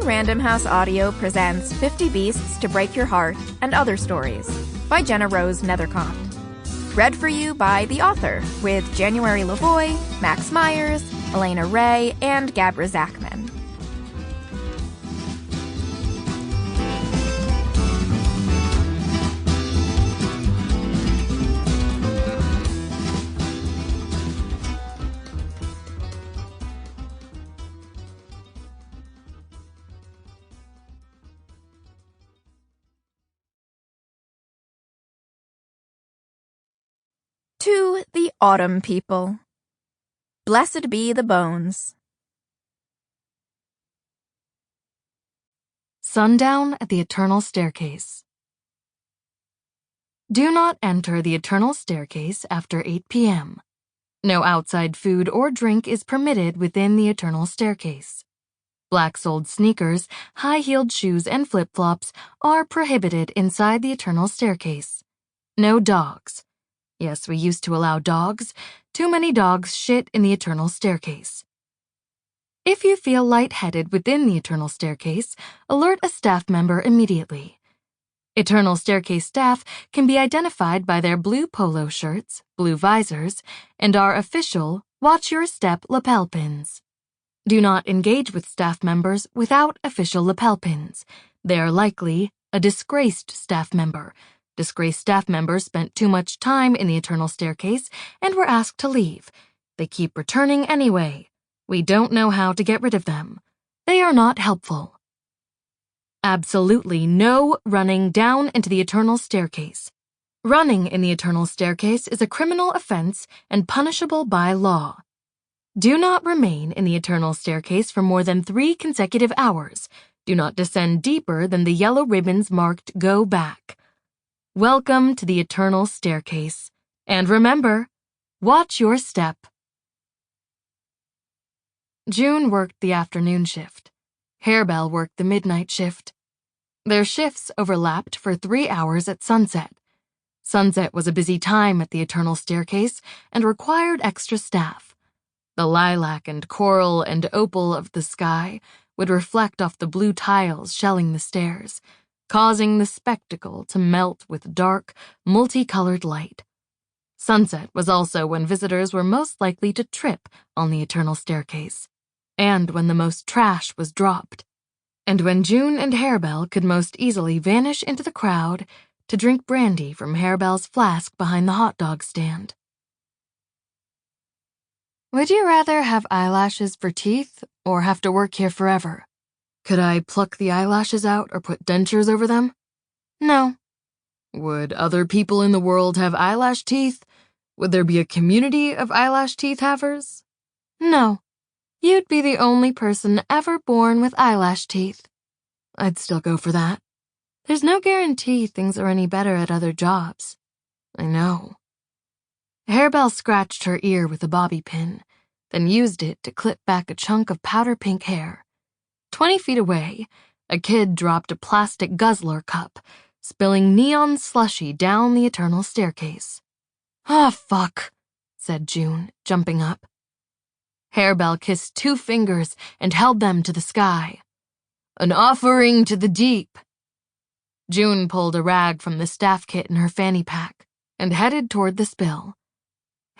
Random House Audio presents 50 Beasts to Break Your Heart and Other Stories by Gennarose Nethercott. Read for you by the author, with January Lavoy, Max Meyers, Elena Ray, and Gabra Zackman. To the Autumn People. Blessed be the bones. Sundown at the Eternal Staircase. Do not enter the Eternal Staircase after 8 p.m. No outside food or drink is permitted within the Eternal Staircase. Black-soled sneakers, high-heeled shoes, and flip-flops are prohibited inside the Eternal Staircase. No dogs. Yes, we used to allow dogs. Too many dogs shit in the Eternal Staircase. If you feel lightheaded within the Eternal Staircase, alert a staff member immediately. Eternal Staircase staff can be identified by their blue polo shirts, blue visors, and our official Watch Your Step lapel pins. Do not engage with staff members without official lapel pins. They are likely a disgraced staff member. Disgraced staff members spent too much time in the Eternal Staircase and were asked to leave. They keep returning anyway. We don't know how to get rid of them. They are not helpful. Absolutely no running down into the Eternal Staircase. Running in the Eternal Staircase is a criminal offense and punishable by law. Do not remain in the Eternal Staircase for more than 3 consecutive hours. Do not descend deeper than the yellow ribbons marked Go Back. Welcome to the Eternal Staircase. And remember, watch your step. June worked the afternoon shift. Harebell worked the midnight shift. Their shifts overlapped for 3 hours at sunset. Sunset was a busy time at the Eternal Staircase and required extra staff. The lilac and coral and opal of the sky would reflect off the blue tiles shelling the stairs, causing the spectacle to melt with dark, multicolored light. Sunset was also when visitors were most likely to trip on the Eternal Staircase, and when the most trash was dropped, and when June and Harebell could most easily vanish into the crowd to drink brandy from Harebell's flask behind the hot dog stand. Would you rather have eyelashes for teeth or have to work here forever? Could I pluck the eyelashes out or put dentures over them? No. Would other people in the world have eyelash teeth? Would there be a community of eyelash teeth havers? No. You'd be the only person ever born with eyelash teeth. I'd still go for that. There's no guarantee things are any better at other jobs. I know. Harebell scratched her ear with a bobby pin, then used it to clip back a chunk of powder-pink hair. 20 feet away, a kid dropped a plastic guzzler cup, spilling neon slushy down the Eternal Staircase. "Ah, fuck," said June, jumping up. Harebell kissed 2 fingers and held them to the sky. "An offering to the deep." June pulled a rag from the staff kit in her fanny pack and headed toward the spill.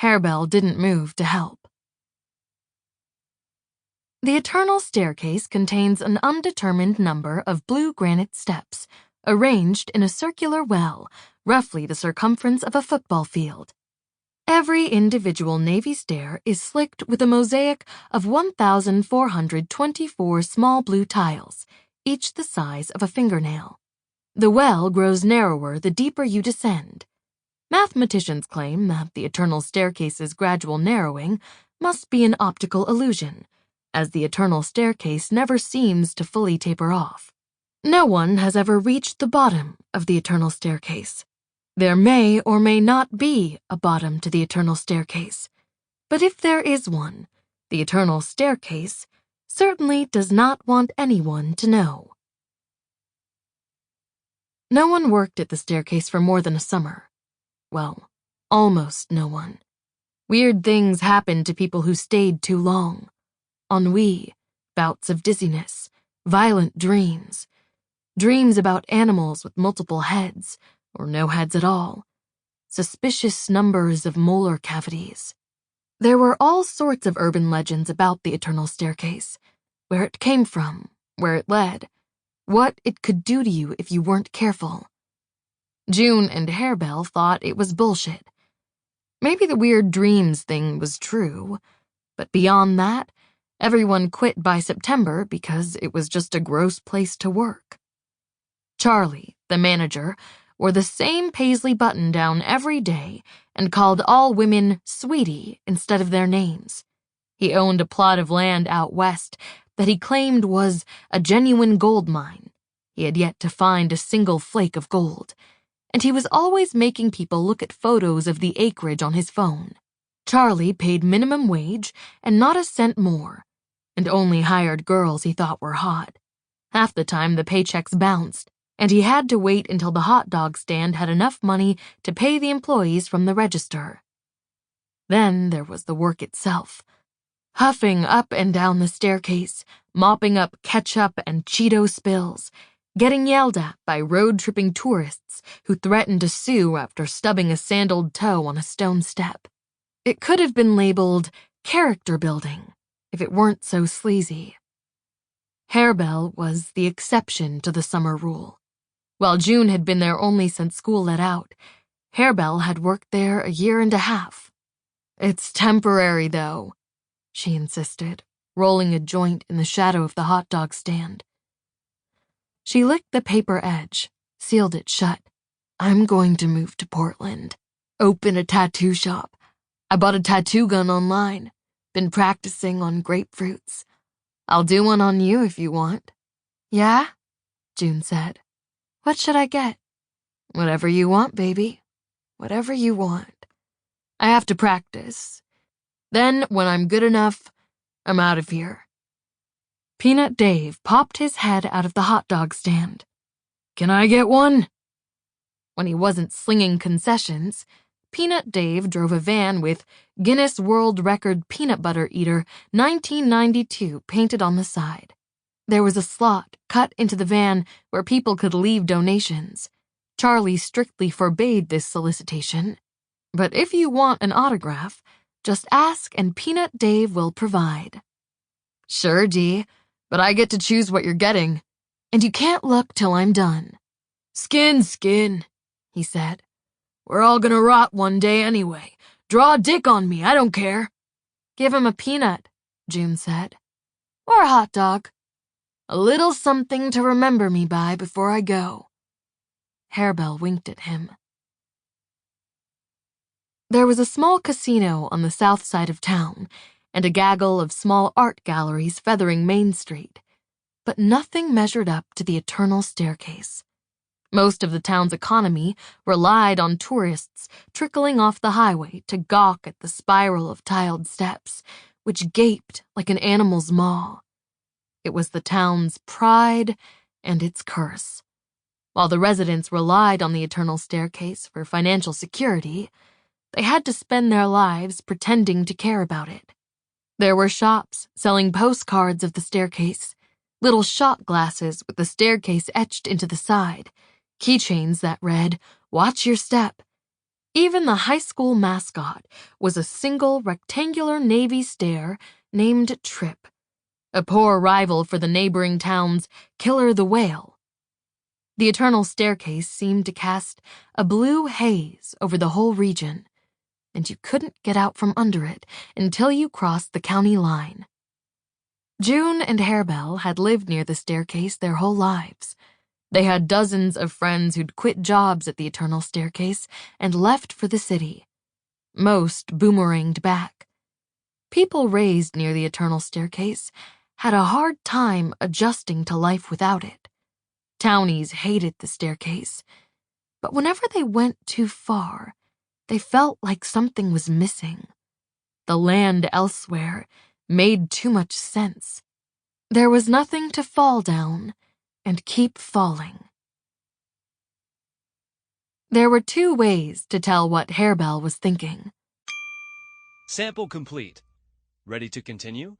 Harebell didn't move to help. The Eternal Staircase contains an undetermined number of blue granite steps, arranged in a circular well, roughly the circumference of a football field. Every individual navy stair is slicked with a mosaic of 1,424 small blue tiles, each the size of a fingernail. The well grows narrower the deeper you descend. Mathematicians claim that the Eternal Staircase's gradual narrowing must be an optical illusion, as the Eternal Staircase never seems to fully taper off. No one has ever reached the bottom of the Eternal Staircase. There may or may not be a bottom to the Eternal Staircase, but if there is one, the Eternal Staircase certainly does not want anyone to know. No one worked at the staircase for more than a summer. Well, almost no one. Weird things happened to people who stayed too long. Ennui, bouts of dizziness, Violent dreams. Dreams about animals with multiple heads, or no heads at all. Suspicious numbers of molar cavities. There were all sorts of urban legends about the eternal staircase. Where it came from, where it led, what it could do to you if you weren't careful. June and Harebell thought it was bullshit. Maybe the weird dreams thing was true, but beyond that, everyone quit by September because it was just a gross place to work. Charlie, the manager, wore the same paisley button-down every day and called all women Sweetie instead of their names. He owned a plot of land out west that he claimed was a genuine gold mine. He had yet to find a single flake of gold, and he was always making people look at photos of the acreage on his phone. Charlie paid minimum wage and not a cent more, and only hired girls he thought were hot. Half the time the paychecks bounced, and he had to wait until the hot dog stand had enough money to pay the employees from the register. Then there was the work itself. Huffing up and down the staircase, mopping up ketchup and Cheeto spills, getting yelled at by road-tripping tourists who threatened to sue after stubbing a sandaled toe on a stone step. It could have been labeled character building if it weren't so sleazy. Harebell was the exception to the summer rule. While June had been there only since school let out, Harebell had worked there a year and a half. "It's temporary, though," she insisted, rolling a joint in the shadow of the hot dog stand. She licked the paper edge, sealed it shut. "I'm going to move to Portland. Open a tattoo shop. I bought a tattoo gun online. Been practicing on grapefruits. I'll do one on you if you want." "Yeah?" June said. "What should I get?" "Whatever you want, baby. Whatever you want. I have to practice. Then, when I'm good enough, I'm out of here." Peanut Dave popped his head out of the hot dog stand. "Can I get one?" When he wasn't slinging concessions, Peanut Dave drove a van with Guinness World Record Peanut Butter Eater 1992 painted on the side. There was a slot cut into the van where people could leave donations. Charlie strictly forbade this solicitation. But if you want an autograph, just ask and Peanut Dave will provide. "Sure, Dee, but I get to choose what you're getting. And you can't look till I'm done." Skin, he said. "We're all gonna rot one day anyway. Draw a dick on me, I don't care." "Give him a peanut," June said. "Or a hot dog. A little something to remember me by before I go." Harebell winked at him. There was a small casino on the south side of town, and a gaggle of small art galleries feathering Main Street, but nothing measured up to the eternal staircase. Most of the town's economy relied on tourists trickling off the highway to gawk at the spiral of tiled steps, which gaped like an animal's maw. It was the town's pride and its curse. While the residents relied on the eternal staircase for financial security, they had to spend their lives pretending to care about it. There were shops selling postcards of the staircase, little shot glasses with the staircase etched into the side, keychains that read, "Watch your step." Even the high school mascot was a single rectangular Navy stair named Trip, a poor rival for the neighboring town's Killer the Whale. The eternal staircase seemed to cast a blue haze over the whole region, and you couldn't get out from under it until you crossed the county line. June and Harebell had lived near the staircase their whole lives. They had dozens of friends who'd quit jobs at the eternal staircase and left for the city. Most boomeranged back. People raised near the eternal staircase had a hard time adjusting to life without it. Townies hated the staircase, but whenever they went too far, they felt like something was missing. The land elsewhere made too much sense. There was nothing to fall down and keep falling. There were two ways to tell what Harebell was thinking. Sample complete. Ready to continue?